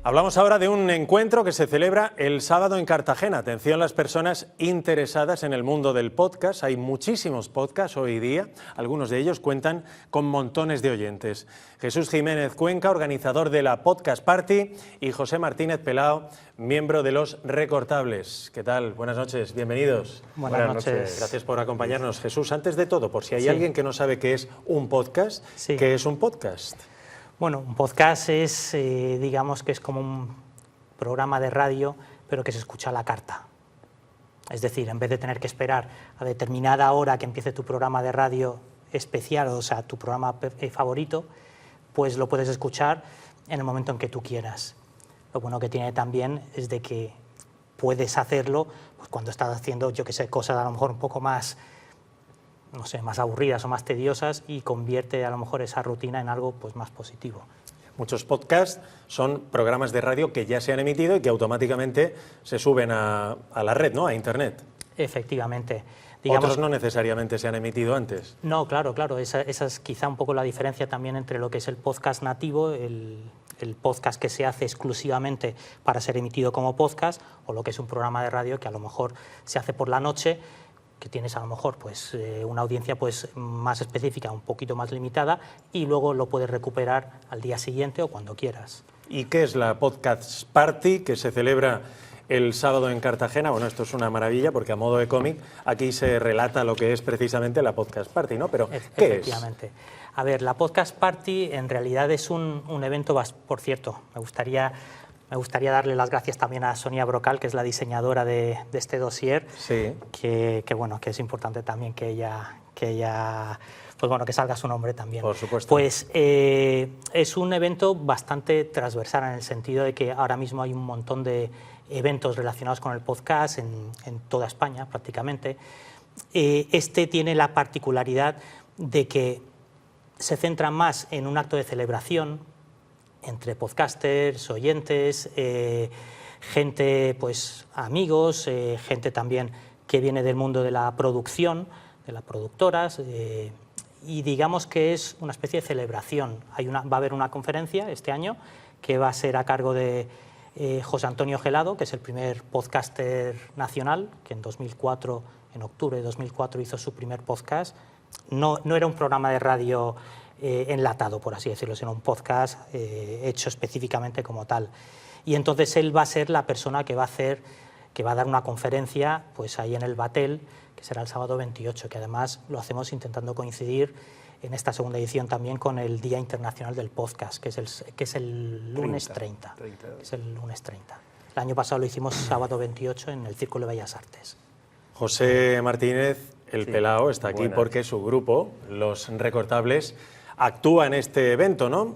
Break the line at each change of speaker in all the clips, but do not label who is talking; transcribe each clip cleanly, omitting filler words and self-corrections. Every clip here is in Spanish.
Hablamos ahora de un encuentro que se celebra el sábado en Cartagena. Atención las personas interesadas en el mundo del podcast. Hay muchísimos podcasts hoy día. Algunos de ellos cuentan con montones de oyentes. Jesús Jiménez Cuenca, organizador de la Podcast Party, y José Martínez Pelao, miembro de Los Recortables. ¿Qué tal? Buenas noches, bienvenidos.
Buenas noches.
Gracias por acompañarnos. Jesús, antes de todo, por si hay alguien que no sabe qué es un podcast, ¿qué es un podcast?
Bueno, un podcast es, digamos que es como un programa de radio, pero que se escucha a la carta. Es decir, en vez de tener que esperar a determinada hora que empiece tu programa de radio especial, o sea, tu programa favorito, pues lo puedes escuchar en el momento en que tú quieras. Lo bueno que tiene también es de que puedes hacerlo pues, cuando estás haciendo, yo que sé, cosas a lo mejor un poco más, no sé, más aburridas o más tediosas, y convierte a lo mejor esa rutina en algo pues más positivo.
Muchos podcasts son programas de radio que ya se han emitido y que automáticamente se suben a la red, ¿no? A Internet.
Efectivamente.
Otros no necesariamente se han emitido antes.
No, claro. Esa es quizá un poco la diferencia también entre lo que es el podcast nativo, el podcast que se hace exclusivamente para ser emitido como podcast, o lo que es un programa de radio que a lo mejor se hace por la noche, que tienes a lo mejor pues, una audiencia pues, más específica, un poquito más limitada, y luego lo puedes recuperar al día siguiente o cuando quieras.
¿Y qué es la Podcast Party que se celebra el sábado en Cartagena? Bueno, esto es una maravilla porque a modo de cómic aquí se relata lo que es precisamente la Podcast Party, ¿no? Pero, ¿qué
Efectivamente. A ver, la Podcast Party en realidad es un evento, por cierto, me gustaría darle las gracias también a Sonia Brocal, que es la diseñadora de este dossier,
sí.
que es importante también que ella pues bueno, que salga su nombre también.
Por supuesto.
Pues es un evento bastante transversal en el sentido de que ahora mismo hay un montón de eventos relacionados con el podcast en toda España prácticamente. Este tiene la particularidad de que se centra más en un acto de celebración entre podcasters, oyentes, gente, pues amigos, gente también que viene del mundo de la producción, de las productoras, y digamos que es una especie de celebración. Va a haber una conferencia este año que va a ser a cargo de José Antonio Gelado, que es el primer podcaster nacional, que en octubre de 2004 hizo su primer podcast. No era un programa de radio enlatado, por así decirlo, sino un podcast hecho específicamente como tal. Y entonces él va a ser la persona que va a dar una conferencia pues ahí en el Batel, que será el sábado 28, que además lo hacemos intentando coincidir en esta segunda edición también con el Día Internacional del Podcast, que es el lunes 30. Es el lunes 30. El año pasado lo hicimos sábado 28 en el Círculo de Bellas Artes.
José Martínez, el Pelao, está aquí porque su grupo, Los Recortables, actúa en este evento, ¿no?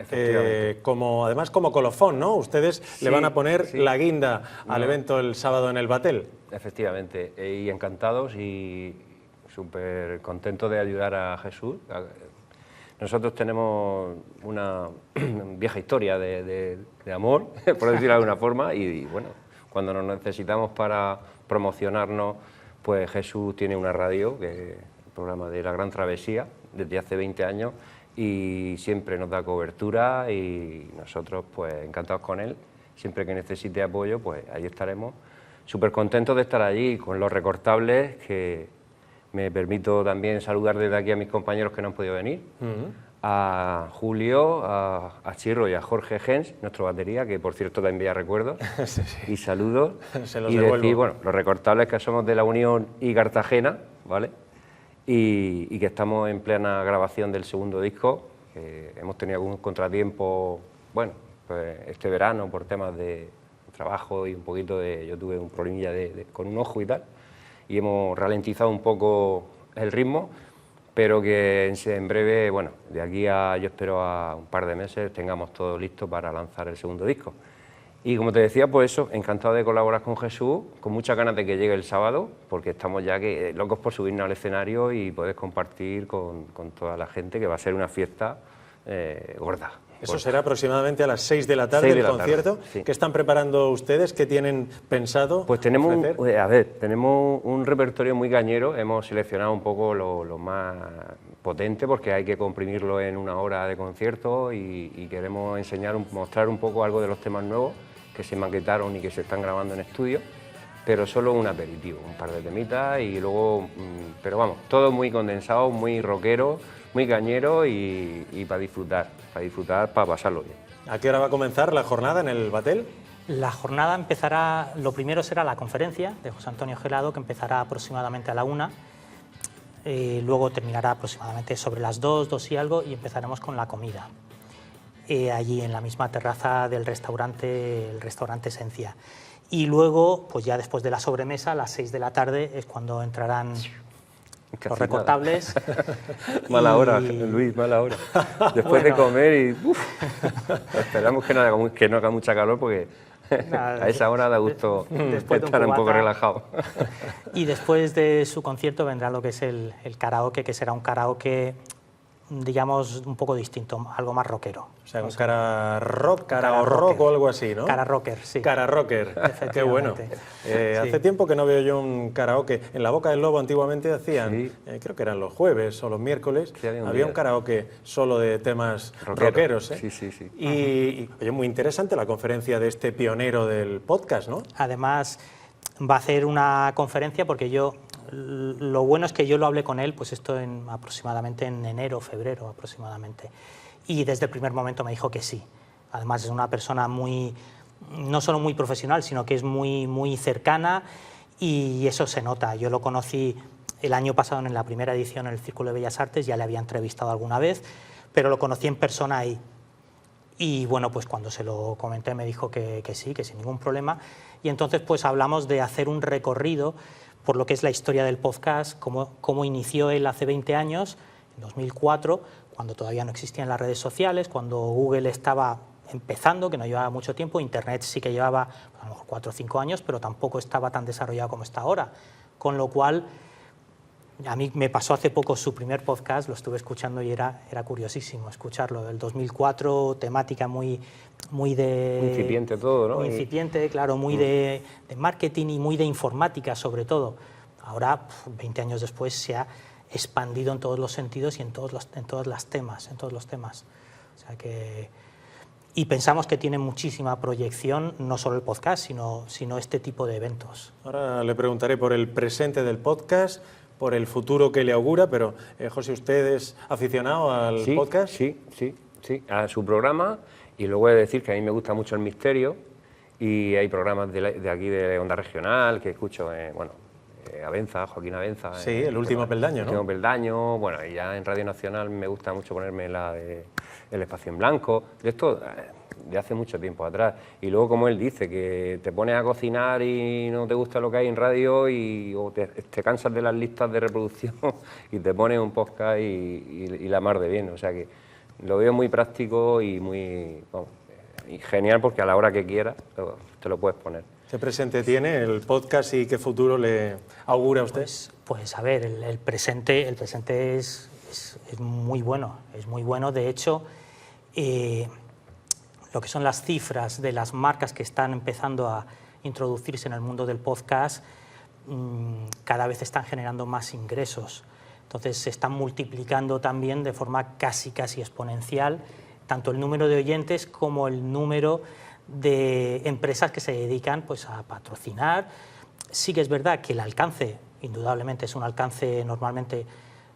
Además como colofón, ¿no? Ustedes le van a poner la guinda al evento el sábado en el Batel.
Efectivamente, y encantados y súper contentos de ayudar a Jesús. Nosotros tenemos una vieja historia de amor, por decirlo de alguna forma, y bueno, cuando nos necesitamos para promocionarnos, pues Jesús tiene una radio, que es el programa de La Gran Travesía, desde hace 20 años, y siempre nos da cobertura y nosotros pues encantados con él. Siempre que necesite apoyo, pues ahí estaremos. Súper contentos de estar allí con Los Recortables, que me permito también saludar desde aquí a mis compañeros que no han podido venir, a Julio, a Chirro y a Jorge Gens, nuestro batería, que por cierto te envía recuerdos y saludos.
Se los
y
devuelvo.
decir, bueno, Los Recortables, que somos de La Unión y Cartagena, ¿vale? Y que estamos en plena grabación del segundo disco. Hemos tenido algún contratiempo, bueno, pues este verano por temas de trabajo y un poquito yo tuve un problemilla con un ojo y tal, y hemos ralentizado un poco el ritmo, pero que en breve, bueno, de aquí yo espero a un par de meses tengamos todo listo para lanzar el segundo disco. Y como te decía, pues eso, encantado de colaborar con Jesús, con muchas ganas de que llegue el sábado, porque estamos ya locos por subirnos al escenario y poder compartir con toda la gente, que va a ser una fiesta gorda.
Eso será aproximadamente a las 6 de la tarde el concierto. ¿Qué están preparando ustedes? ¿Qué tienen pensado?
Pues tenemos un repertorio muy cañero. Hemos seleccionado un poco lo más potente, porque hay que comprimirlo en una hora de concierto, y queremos mostrar un poco algo de los temas nuevos que se maquetaron y que se están grabando en estudio, pero solo un aperitivo, un par de temitas y luego, pero vamos, todo muy condensado, muy rockero, muy cañero y para disfrutar, para pasarlo bien.
¿A qué hora va a comenzar la jornada en el Batel?
La jornada empezará, lo primero será la conferencia de José Antonio Gelado, que empezará aproximadamente a la 1, luego terminará aproximadamente sobre las 2, 2 y algo, y empezaremos con la comida, allí en la misma terraza del restaurante, el restaurante Esencia. Y luego, pues ya después de la sobremesa, a las 6 de la tarde, es cuando entrarán los recortables.
Mala hora, Luis, mala hora. Después de comer y... esperamos que no haga mucha calor porque a esa hora da gusto estar un poco relajado.
Y después de su concierto vendrá lo que es el karaoke, que será un karaoke, digamos, un poco distinto, algo más rockero.
O sea, un cara rock o algo así, ¿no?
Cara rocker, sí.
Cara rocker, qué bueno. Sí. Hace tiempo que no veo yo un karaoke. En La Boca del Lobo antiguamente hacían, sí. Creo que eran los jueves o los miércoles, sí, había un karaoke solo de temas rockeros.
Sí, sí, sí.
Y oye, muy interesante la conferencia de este pionero del podcast, ¿no?
Además, va a hacer una conferencia porque lo bueno es que yo lo hablé con él, pues esto aproximadamente en enero, febrero aproximadamente, y desde el primer momento me dijo que sí. Además es una persona no solo muy profesional, sino que es muy cercana y eso se nota. Yo lo conocí el año pasado en la primera edición en el Círculo de Bellas Artes, ya le había entrevistado alguna vez, pero lo conocí en persona ahí. Y bueno, pues cuando se lo comenté me dijo que sí, que sin ningún problema. Y entonces pues hablamos de hacer un recorrido por lo que es la historia del podcast, cómo inició él hace 20 años, en 2004, cuando todavía no existían las redes sociales, cuando Google estaba empezando, que no llevaba mucho tiempo, Internet sí que llevaba a lo mejor 4 o 5 años, pero tampoco estaba tan desarrollado como está ahora. Con lo cual, a mí me pasó hace poco su primer podcast, lo estuve escuchando y era curiosísimo escucharlo. Del 2004, temática muy de...
Muy incipiente todo, ¿no?
Muy incipiente, claro, muy de marketing y muy de informática sobre todo. Ahora, 20 años después, se ha expandido en todos los sentidos y en todos los temas. O sea que... Y pensamos que tiene muchísima proyección, no solo el podcast, sino este tipo de eventos.
Ahora le preguntaré por el presente del podcast, por el futuro que le augura, pero José, ¿usted es aficionado al podcast?
Sí, a su programa, y luego he de decir que a mí me gusta mucho el misterio y hay programas de aquí de Onda Regional que escucho, Avenza, Joaquín Avenza.
Sí, el último peldaño, ¿no?
El último peldaño, bueno, y ya en Radio Nacional me gusta mucho ponerme la de El Espacio en Blanco, de esto de hace mucho tiempo atrás. Y luego, como él dice, que te pones a cocinar y no te gusta lo que hay en radio o te cansas de las listas de reproducción y te pones un podcast y la mar de bien. O sea que lo veo muy práctico y y genial porque a la hora que quieras te lo puedes poner.
¿Qué presente tiene el podcast y qué futuro le augura a usted?
Pues a ver, el presente es muy bueno, es muy bueno. De hecho, lo que son las cifras de las marcas que están empezando a introducirse en el mundo del podcast, cada vez están generando más ingresos. Entonces se están multiplicando también de forma casi exponencial, tanto el número de oyentes como el número de empresas que se dedican pues, a patrocinar. Sí que es verdad que el alcance, indudablemente, es un alcance normalmente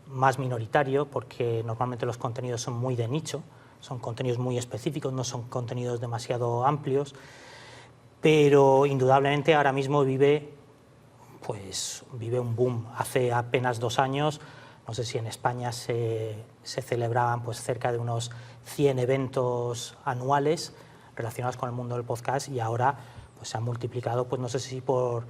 más minoritario, porque normalmente los contenidos son muy de nicho, son contenidos muy específicos, no son contenidos demasiado amplios, pero indudablemente ahora mismo vive un boom. Hace apenas 2 años, no sé si en España se celebraban pues cerca de unos 100 eventos anuales relacionados con el mundo del podcast y ahora pues se han multiplicado, pues no sé si por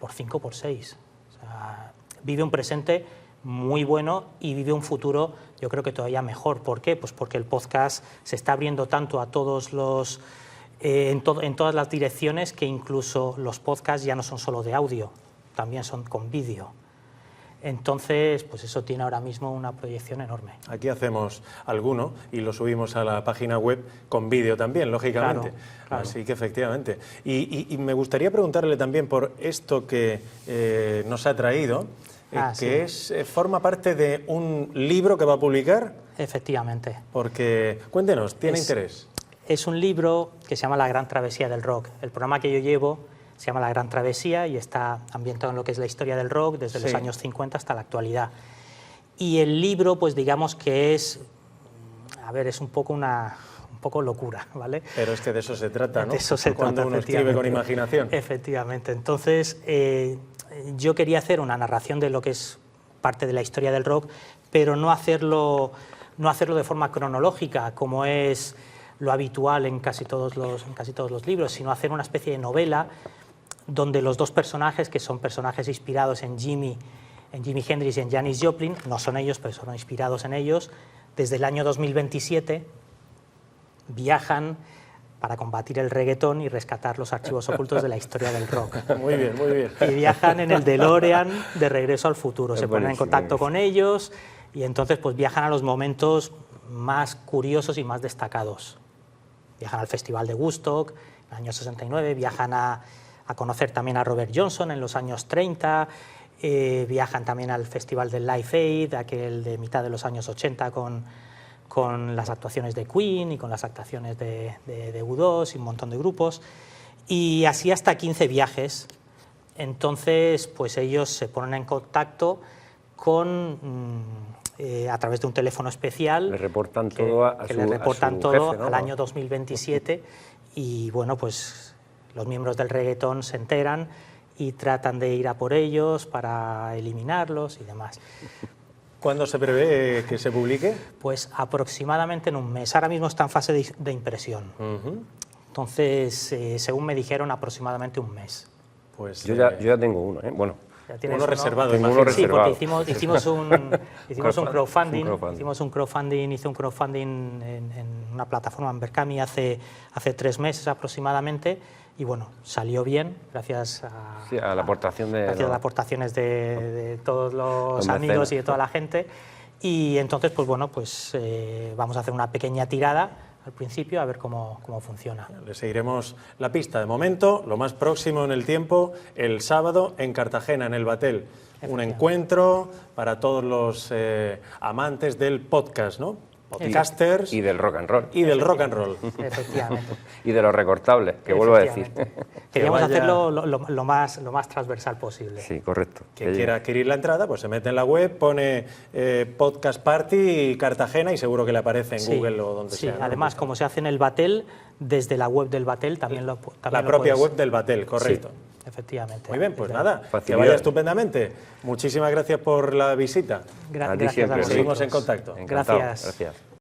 5 o por 6. O sea, vive un presente muy bueno y vive un futuro, yo creo que todavía mejor. ¿Por qué? Pues porque el podcast se está abriendo tanto a todos los en todas las direcciones, que incluso los podcasts ya no son solo de audio, también son con vídeo. Entonces, pues eso tiene ahora mismo una proyección enorme.
Aquí hacemos alguno y lo subimos a la página web con vídeo también, lógicamente.
Claro.
Así que efectivamente. Y me gustaría preguntarle también por esto que nos ha traído, que sí. Forma parte de un libro que va a publicar.
Efectivamente.
Porque, cuéntenos, ¿tiene interés?
es un libro que se llama La Gran Travesía del Rock. El programa que yo llevo se llama La Gran Travesía y está ambientado en lo que es la historia del rock desde los años 50 hasta la actualidad. Y el libro, pues digamos que es, a ver, es un poco locura, ¿vale?
Pero es que de eso se trata, ¿no?
De eso se
Cuando
trata,
uno escribe con imaginación.
Efectivamente. Entonces, yo quería hacer una narración de lo que es parte de la historia del rock, pero no hacerlo de forma cronológica, como es lo habitual en casi todos los libros, sino hacer una especie de novela donde los dos personajes, que son personajes inspirados en Jimi Hendrix y en Janis Joplin, no son ellos, pero son inspirados en ellos, desde el año 2027 viajan para combatir el reggaetón y rescatar los archivos ocultos de la historia del rock.
Muy bien, muy bien.
Y viajan en el DeLorean de Regreso al Futuro. Se ponen en contacto con ellos y entonces pues viajan a los momentos más curiosos y más destacados. Viajan al Festival de Woodstock en el año 69, viajan a conocer también a Robert Johnson en los años 30, viajan también al Festival del Live Aid, aquel de mitad de los años 80 con las actuaciones de Queen y con las actuaciones de U2 y un montón de grupos, y así hasta 15 viajes. Entonces, pues ellos se ponen en contacto a través de un teléfono especial.
Le reportan todo a su jefe, ¿no?
Al año 2027 y bueno, pues los miembros del reggaetón se enteran y tratan de ir a por ellos para eliminarlos y demás.
¿Cuándo se prevé que se publique?
Pues aproximadamente en un mes. Ahora mismo está en fase de impresión. Entonces, según me dijeron, aproximadamente un mes.
Pues yo ya tengo uno, ¿eh? Bueno,
uno reservado.
Tengo uno reservado.
Sí, porque hicimos un crowdfunding. Hice un crowdfunding en una plataforma en Berkami hace 3 meses aproximadamente. Y bueno, salió bien gracias a
la aportación
gracias a las aportaciones de todos los amigos y de toda la gente. Y entonces, pues bueno, pues vamos a hacer una pequeña tirada al principio a ver cómo funciona.
Le seguiremos la pista. De momento, lo más próximo en el tiempo, el sábado en Cartagena, en el Batel. Un encuentro para todos los amantes del podcast, ¿no? Podcasters.
Y del rock and roll.
Y del rock and roll.
Efectivamente.
Y de los recortables, que vuelvo a decir.
Queríamos hacerlo lo más transversal posible.
Sí, correcto.
Quien quiera adquirir la entrada, pues se mete en la web, pone Podcast Party Cartagena y seguro que le aparece en Google o donde sea.
Sí, además, como se hace en el Batel, desde la web del Batel también lo
la propia web del Batel, correcto.
Sí, efectivamente.
Muy bien, pues nada, que vaya estupendamente. Muchísimas gracias por la visita.
Gracias a vosotros.
Seguimos en contacto.
Gracias.
Gracias.